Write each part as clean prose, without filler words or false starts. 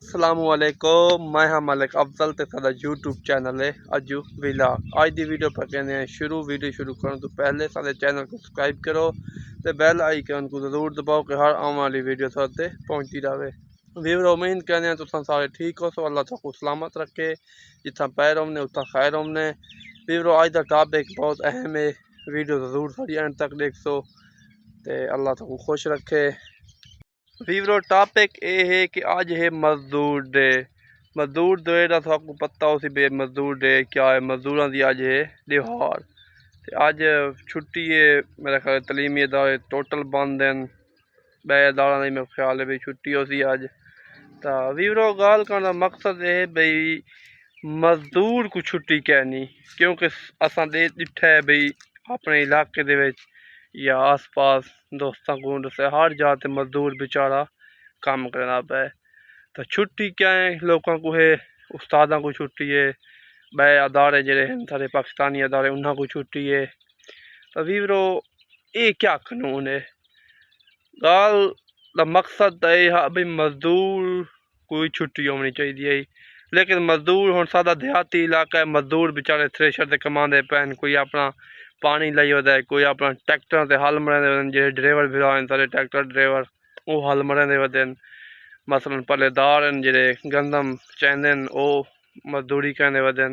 अस्सलामुअलैकुम, मैं हाँ मलिक अफजल ते सादा यूट्यूब चैनल है अजू विलाग। आज दी वीडियो पर कहने हैं वीडियो शुरू करने तो पहले सारे चैनल को सब्सक्राइब करो तो बेल आइकन को ज़रूर दबाओ कि हर आने वाली वीडियो साथे पहुँचती रहे। वीवर उम्मीद कहने हैं तुम सारे ठीक हो, सो अल्लाह तुमको सलामत रखे, जितना पैर हमने उतना खैर हमने। वीवर आज का टॉपिक बहुत अहम है, वीडियो ज़रूर सारी एंड तक देख सो तो अल्लाह तुमको खुश रखे। वीवरो टॉपिक ये है कि आज है मजदूर डे। मजदूर डे का तो आपको पता हो सी बे मजदूर डे क्या है। मजदूरों की अज है त्यौहार, अज छुट्टी है। मेरा ख्याल तलीमी इदारे टोटल बंद हैं, बे इदारा मेरा ख्याल है भाई छुट्टी हो सी अज। तो वीवरो गाल करने का मकसद है भाई मजदूर को छुट्टी कहनी, क्योंकि असा दिठा है भाई अपने इलाके दे या आस पास दोस्तों को से हर जाते मजदूर बेचारा काम करना पे। तो छुट्टी क्या है लोगों को है, उस्तादों को छुट्टी है, बे अदारे जड़े हैं सारे पाकिस्तानी अदारे उन्होंने छुट्टी है। तो वीवरो ये क्या कानून है, गाल का मकसद है भाई मजदूर कोई छुट्टी होनी चाहिए। लेकिन मजदूर हम सादा देहाती इलाका है, मजदूर बेचारे थ्रेशर से कमाते पैन, कोई अपना पानी लाई वह, कोई अपना ट्रैक्टर से हल मरेंदे जो ड्राइवर भी हैं सारे ट्रैक्टर ड्राइवर वो हल मरेंदे वह। मसलन पलेदार हैं जे गंदम चेंदे वो मजदूरी कहने वह।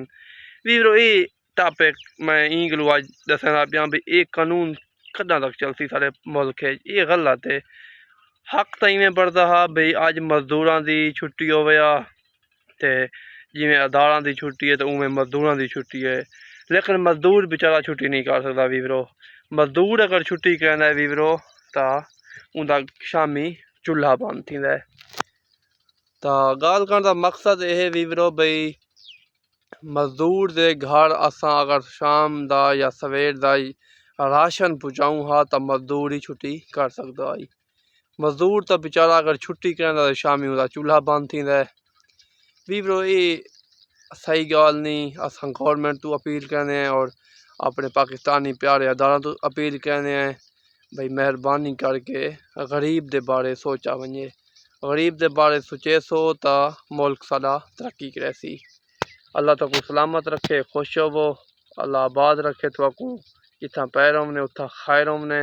वीवरो ये टॉपिक मैं ई गलू अज दसना पिया भी ये कानून कदा तक चलती सारे मुल्क है, ये गलत है। हक तो इवें बढ़ता हा बई अज मजदूरों की छुट्टी हो जिमें अदारा की छुट्टी है तो उमें मजदूरों की छुट्टी है। लेकिन मजदूर बेचारा छुट्टी नहीं कर सकता वीवरो। मजदूर अगर छुट्टी कहना है वीवरो तो उनका शामी चूल्हा बंद थी है। तो गाल करने का मकसद यह है वीवरो बई मजदूर के घर असा अगर शाम का या सवेर का राशन पहुँचाऊँ हाँ तो मजदूर ही छुट्टी कर सकता है। मजदूर तो बेचारा अगर छुट्टी कहना तो शामी उसका चूल्हा बंद थी है। वीवरो ये सही गाल नहीं, असा गौरमेंट तो अपील कहने हैं और अपने पाकिस्तानी प्यारे अदारा तो अपील कहने हैं भाई मेहरबानी करके गरीब के बारे सोचा वने। गरीब के बारे सोचे सो तो मुल्क सारा तरक्की करे सी। अल्लाह तुमको सलामत रखे, खुश हो, अल्लाह आबाद रखे, तुमको जितना पैर हमने उतना खैर हमने।